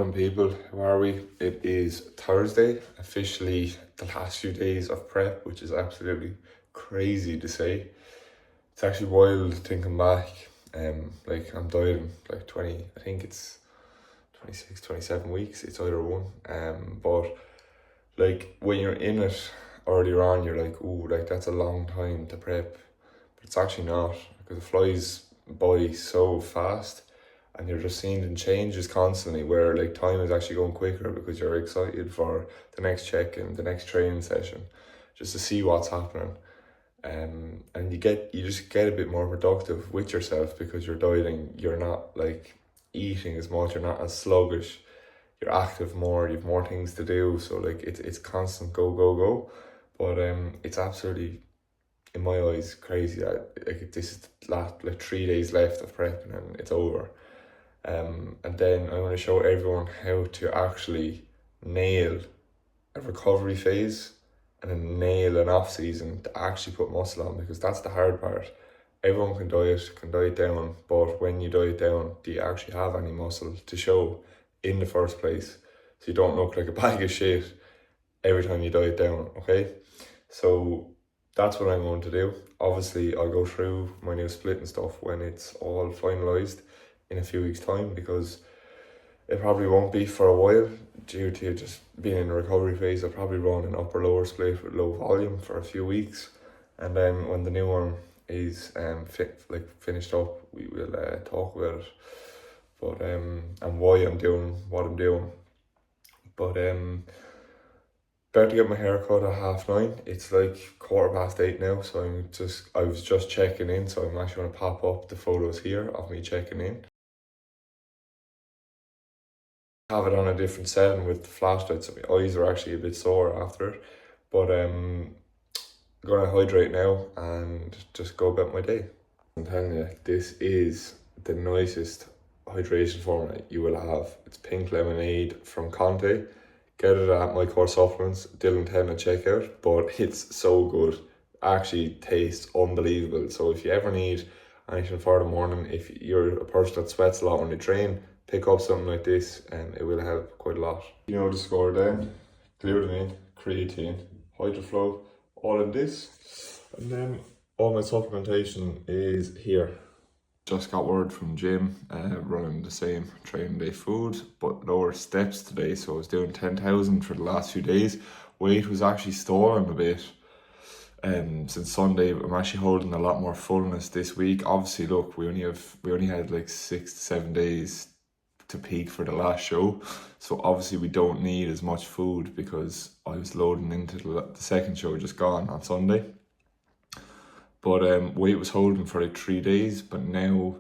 People, who are we? It is Thursday, officially the last few days of prep, which is absolutely crazy to say. It's actually wild thinking back. Like I'm dieting like 20, I think it's 26, 27 weeks, it's either one. But like when you're in it earlier on, you're like, oh, like that's a long time to prep. But it's actually not, because it flies by so fast and you're just seeing the changes constantly, where like time is actually going quicker because you're excited for the next check-in, the next training session, just to see what's happening. And you just get a bit more productive with yourself because you're dieting, you're not like eating as much, you're not as sluggish, you're active more, you've more things to do. So like it's constant go, go, go. But it's absolutely, in my eyes, crazy that like this is the last like 3 days left of prepping and it's over. And then I'm going to show everyone how to actually nail a recovery phase and then nail an off season to actually put muscle on, because that's the hard part. Everyone can diet down, but when you diet down, do you actually have any muscle to show in the first place? So you don't look like a bag of shit every time you diet down, okay? So that's what I'm going to do. Obviously, I'll go through my new split and stuff when it's all finalised in a few weeks' time, because it probably won't be for a while due to just being in a recovery phase. I'll probably run an upper lower split with low volume for a few weeks, and then when the new one is finished up, we will talk about it. But and why I'm doing what I'm doing. But about to get my hair cut at 9:30. It's like 8:15 now, so I was just checking in, so I'm actually going to pop up the photos here of me checking in. Have it on a different setting with the flashlight, so my eyes are actually a bit sore after it. But I'm gonna hydrate now and just go about my day. I'm telling you, this is the nicest hydration formula you will have. It's pink lemonade from Conte. Get it at My Core Supplements, Dylan 10 at checkout, but it's so good. Actually tastes unbelievable. So if you ever need anything for the morning, if you're a person that sweats a lot when you train, pick up something like this and it will help quite a lot. You know the score then: glutamine, creatine, HydroFlow, all in this. And then all my supplementation is here. Just got word from gym, running the same training day food, but lower steps today. So I was doing 10,000 for the last few days. Weight was actually stalling a bit. Since Sunday, I'm actually holding a lot more fullness this week. Obviously, look, we only had like 6 to 7 days to peak for the last show, so obviously we don't need as much food because I was loading into the second show just gone on Sunday. But weight was holding for like 3 days, but now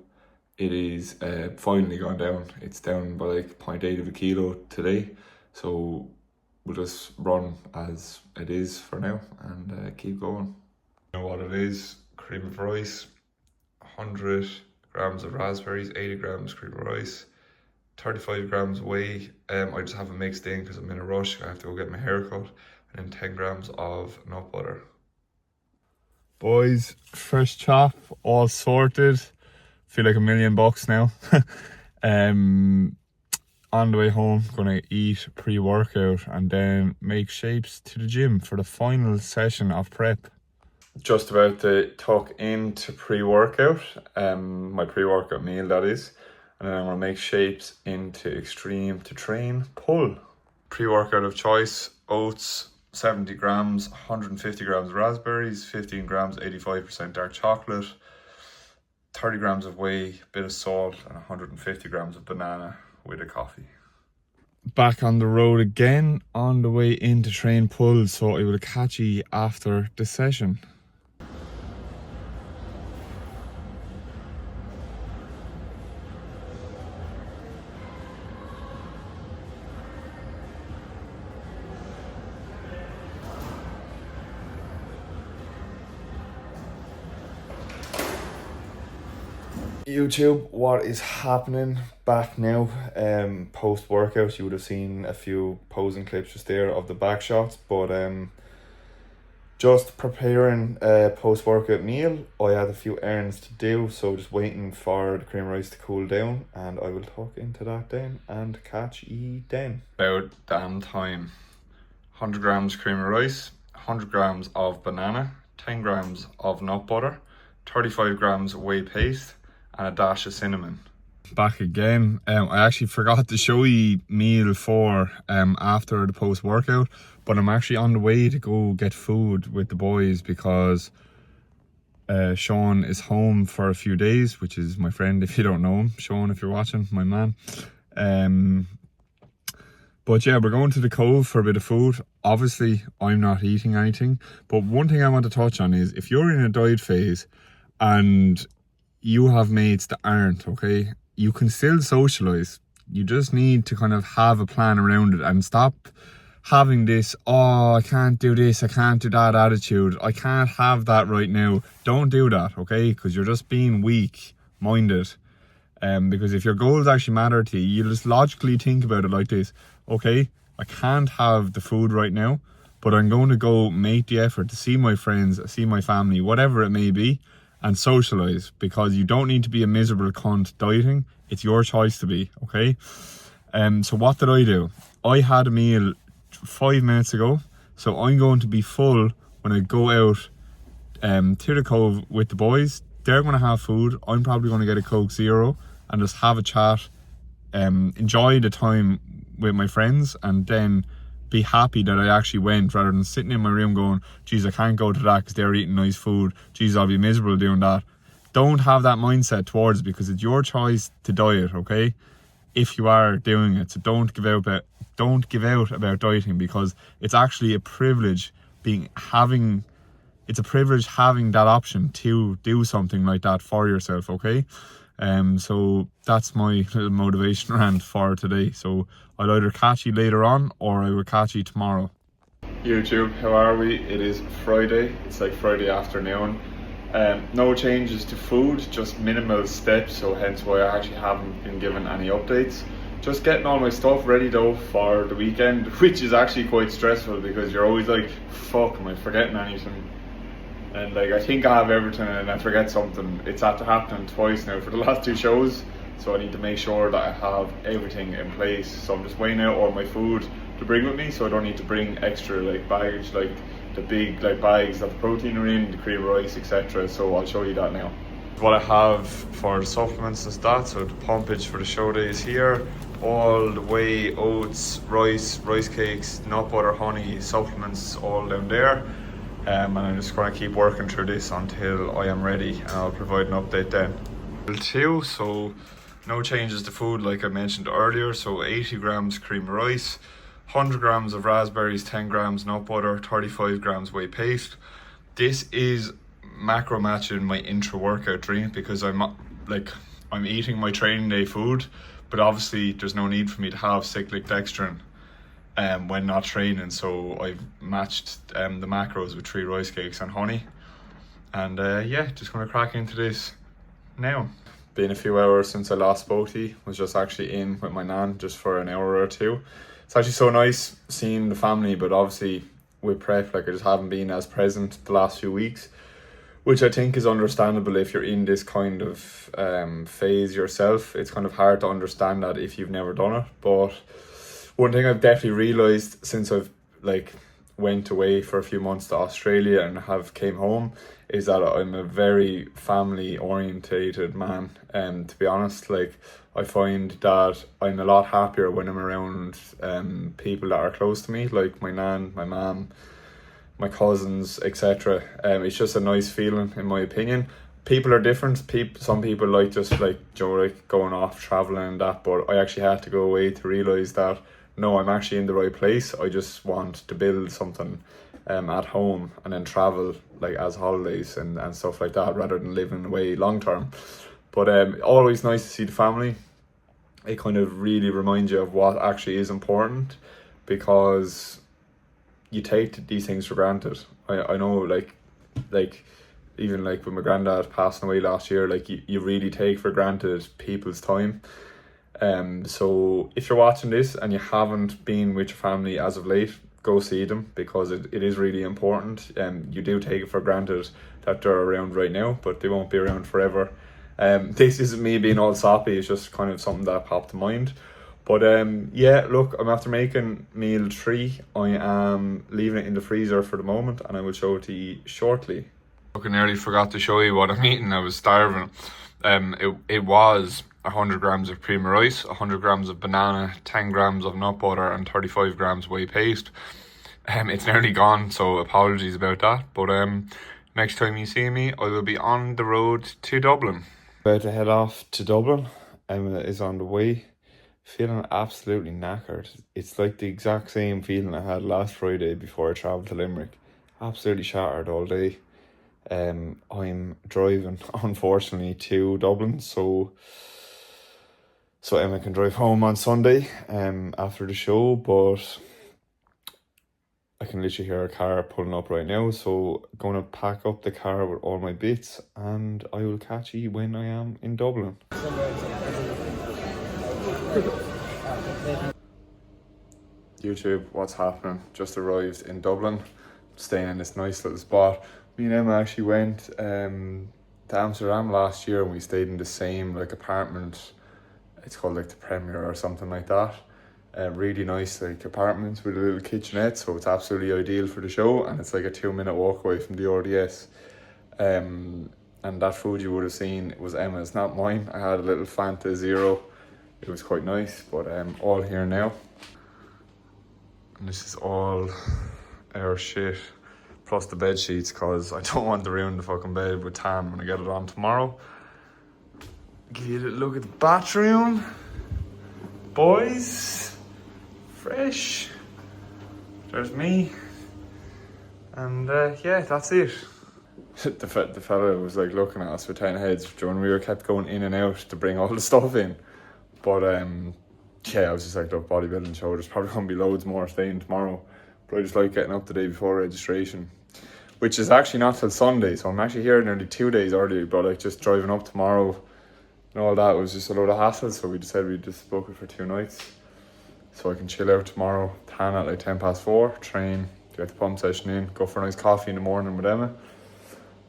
it is finally gone down. It's down by like 0.8 of a kilo today, so we'll just run as it is for now and keep going. You know what it is: cream of rice, 100 grams of raspberries, 80 grams cream of rice, 35 grams whey. I just have it mixed in because I'm in a rush. I have to go get my hair cut. And then 10 grams of nut butter. Boys, fresh chop, all sorted. Feel like $1,000,000 now. On the way home, gonna eat pre-workout and then make shapes to the gym for the final session of prep. Just about to tuck into pre-workout, my pre-workout meal that is. And then I'm going to make shapes into extreme to train pull. Pre-workout of choice: oats, 70 grams, 150 grams of raspberries, 15 grams, 85% dark chocolate, 30 grams of whey, bit of salt, and 150 grams of banana with a coffee. Back on the road again, on the way into train pull, so I will catch you after the session. YouTube, what is happening back now? Post workout, you would have seen a few posing clips just there of the back shots, but Just preparing a post-workout meal. I had a few errands to do, so just waiting for the cream rice to cool down, and I will tuck into that then and catch ye then. About damn time. 100 grams cream of rice, 100 grams of banana, 10 grams of nut butter, 35 grams whey paste, and a dash of cinnamon. Back again. I actually forgot to show you meal 4 after the post workout, but I'm actually on the way to go get food with the boys because Sean is home for a few days, which is my friend if you don't know him. Sean, if you're watching, my man. But yeah, we're going to the Cove for a bit of food. Obviously, I'm not eating anything, but one thing I want to touch on is if you're in a diet phase and you have mates that aren't, okay, you can still socialise. You just need to kind of have a plan around it and stop having this, oh, I can't do this, I can't do that attitude. I can't have that right now. Don't do that, okay? Because you're just being weak-minded. Because if your goals actually matter to you, you just logically think about it like this. Okay, I can't have the food right now, but I'm going to go make the effort to see my friends, see my family, whatever it may be, and socialise, because you don't need to be a miserable cunt dieting. It's your choice to be, okay? So what did I do? I had a meal 5 minutes ago, so I'm going to be full when I go out to the Cove with the boys. They're going to have food. I'm probably going to get a Coke Zero and just have a chat, enjoy the time with my friends, and then be happy that I actually went, rather than sitting in my room going, geez, I can't go to that because they're eating nice food. Geez, I'll be miserable doing that. Don't have that mindset towards it, because it's your choice to diet, okay? If you are doing it, so don't give out about dieting, because it's actually a privilege having that option to do something like that for yourself, okay? So that's my little motivation rant for today. So I'll either catch you later on or I will catch you tomorrow. YouTube, how are we? It is Friday. It's like Friday afternoon. No changes to food, just minimal steps, so hence why I actually haven't been given any updates. Just getting all my stuff ready though for the weekend, which is actually quite stressful because you're always like, fuck, am I forgetting anything? And like, I think I have everything and I forget something. It's after happening twice now for the last 2 shows, so I need to make sure that I have everything in place. So I'm just weighing out all my food to bring with me, so I don't need to bring extra like baggage, like the big like bags that the protein are in, the cream rice, etc. So I'll show you that now. What I have for the supplements is that, so the pumpage for the show day is here. All the whey, oats, rice cakes, nut butter, honey, supplements all down there. And I'm just going to keep working through this until I am ready, and I'll provide an update then. Too, so no changes to food like I mentioned earlier. So 80 grams cream of rice, 100 grams of raspberries, 10 grams nut butter, 35 grams whey paste. This is macro matching my intra workout drink because I'm eating my training day food, but obviously there's no need for me to have cyclic dextrin when not training, so I've matched the macros with 3 rice cakes and honey. And yeah, just gonna crack into this now. Been a few hours since I last spoke to you. Was just actually in with my nan just for an hour or two. It's actually so nice seeing the family, but obviously with prep, like I just haven't been as present the last few weeks, which I think is understandable if you're in this kind of phase yourself. It's kind of hard to understand that if you've never done it. But one thing I've definitely realised since I've went away for a few months to Australia and have came home is that I'm a very family orientated man. And to be honest, like I find that I'm a lot happier when I'm around people that are close to me, like my nan, my mum, my cousins, etc. It's just a nice feeling, in my opinion. People are different. Some people like just like going off traveling and that, but I actually had to go away to realise that no, I'm actually in the right place. I just want to build something at home and then travel like as holidays and stuff like that, rather than living away long term. But always nice to see the family. It kind of really reminds you of what actually is important, because you take these things for granted. I know like even like with my granddad passing away last year, like you really take for granted people's time. So if you're watching this and you haven't been with your family as of late, go see them, because it is really important. You do take it for granted that they're around right now, but they won't be around forever. This isn't me being all soppy, it's just kind of something that popped to mind. But yeah, look, I'm after making meal 3. I am leaving it in the freezer for the moment, and I will show it to you shortly. Look, I nearly forgot to show you what I'm eating. I was starving. It was 100 grams of cream of rice, 100 grams of banana, 10 grams of nut butter, and 35 grams whey paste. It's nearly gone, so apologies about that. But next time you see me, I will be on the road to Dublin. About to head off to Dublin. Emma is on the way. Feeling absolutely knackered. It's like the exact same feeling I had last Friday before I travelled to Limerick. Absolutely shattered all day. I'm driving, unfortunately, to Dublin, so Emma can drive home on Sunday after the show, but I can literally hear a car pulling up right now, so I'm going to pack up the car with all my bits, and I will catch you when I am in Dublin. YouTube, what's happening? Just arrived in Dublin, staying in this nice little spot. Me and Emma actually went to Amsterdam last year, and we stayed in the same like apartment. It's called like the Premier or something like that. Really nice like apartments with a little kitchenette, so it's absolutely ideal for the show, and it's like a 2-minute walk away from the RDS. And that food you would have seen was Emma's, not mine. I had a little Fanta Zero. It was quite nice, but all here now. And this is all our shit, plus the bed sheets, because I don't want to ruin the fucking bed with tan when I get it on tomorrow. Give you a little look at the bathroom. Boys, fresh. There's me. And yeah, that's it. The fella was like looking at us with 10 heads when we were kept going in and out to bring all the stuff in. But yeah, I was just like, look, bodybuilding show, there's probably going to be loads more staying tomorrow. But I just like getting up the day before registration, which is actually not till Sunday. So I'm actually here nearly 2 days early, but like just driving up tomorrow and all that was just a load of hassle. So we decided we'd just book it for 2 nights. So I can chill out tomorrow, tan at like 4:10, train, get the pump session in, go for a nice coffee in the morning with Emma.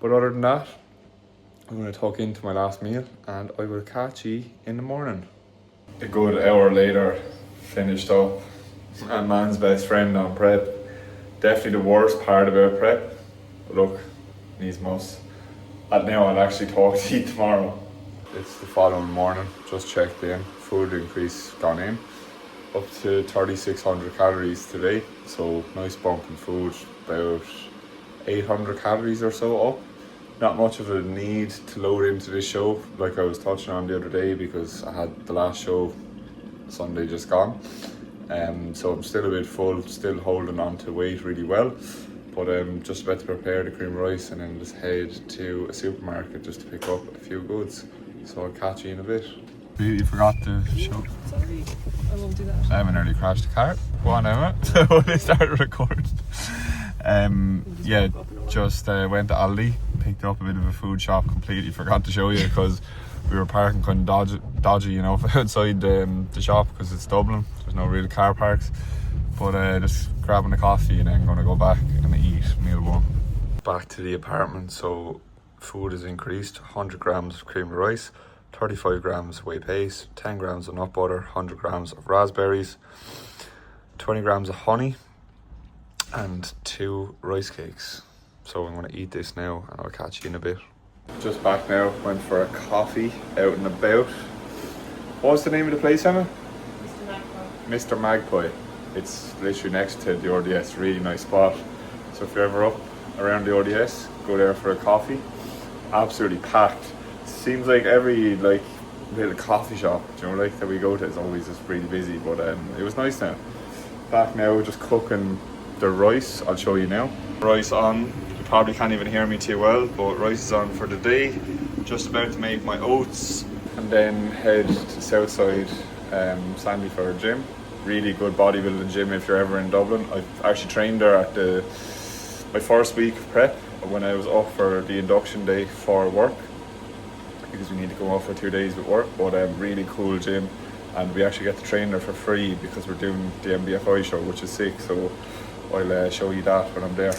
But other than that, I'm going to tuck into my last meal, and I will catch you in the morning. A good hour later, finished up, and man's best friend on prep. Definitely the worst part about prep. But look, needs must. And now I'll actually talk to you tomorrow. It's the following morning, just checked in, food increase gone in, up to 3,600 calories today. So nice bump in food, about 800 calories or so up. Not much of a need to load into this show like I was touching on the other day, because I had the last show Sunday just gone. So I'm still a bit full, still holding on to weight really well. But I'm just about to prepare the cream of rice and then just head to a supermarket just to pick up a few goods. So I'll catch you in a bit. You forgot to show. Sorry, I won't do that. Emma nearly crashed the car. Go on, Emma. So they started recording. Yeah, just went to Aldi, picked up a bit of a food shop. Completely forgot to show you because we were parking kind of dodgy, you know, outside the shop because it's Dublin. There's no real car parks. But just grabbing a coffee and then gonna go back and eat meal 1. Back to the apartment. So food has increased: 100 grams of cream of rice, 35 grams of whey paste, 10 grams of nut butter, 100 grams of raspberries, 20 grams of honey, and 2 rice cakes. So I'm going to eat this now and I'll catch you in a bit. Just back now, went for a coffee out and about. What's the name of the place, Emma? Mr. Magpie. Mr. Magpie. It's literally next to the RDS, really nice spot. So if you're ever up around the RDS, go there for a coffee. Absolutely packed. Seems like every like little coffee shop, you know, like that we go to is always just really busy, but it was nice now. Back now, just cooking the rice. I'll show you now. Rice on. You probably can't even hear me too well, but rice is on for the day. Just about to make my oats and then head to Southside Sandy for a gym. Really good bodybuilding gym if you're ever in Dublin. I've actually trained there at my first week of prep when I was off for the induction day for work, because we need to go off for 2 days with work. But really cool gym, and we actually get to train there for free because we're doing the MBFI show, which is sick. So I'll show you that when I'm there.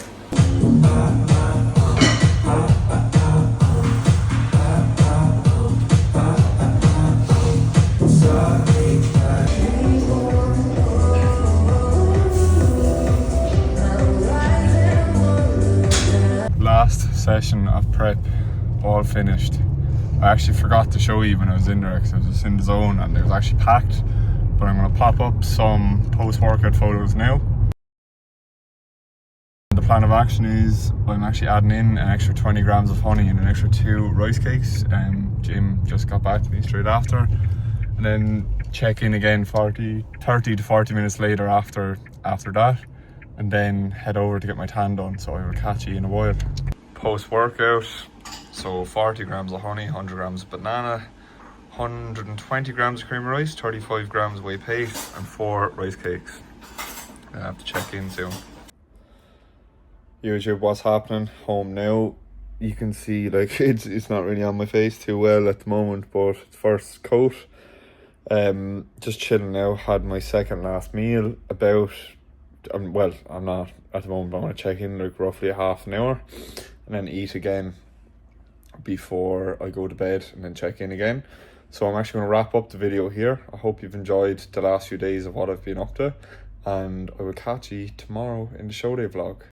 Last session of prep, all finished. I actually forgot to show you when I was in there because I was just in the zone and it was actually packed. But I'm going to pop up some post-workout photos now. The plan of action is I'm actually adding in an extra 20 grams of honey and an extra 2 rice cakes. Jim just got back to me straight after. And then check in again 30 to 40 minutes later after that. And then head over to get my tan done, so I will catch you in a while. Post-workout, so 40 grams of honey, 100 grams of banana, 120 grams of cream of rice, 35 grams whey paste, and 4 rice cakes. I have to check in soon. YouTube, what's happening? Home now. You can see like it's not really on my face too well at the moment, but first coat. Just chilling now. Had my second last meal about. Well, I'm not at the moment. I'm going to check in like roughly a half an hour and then eat again before I go to bed and then check in again. So I'm actually going to wrap up the video here. I hope you've enjoyed the last few days of what I've been up to, and I will catch you tomorrow in the show day vlog.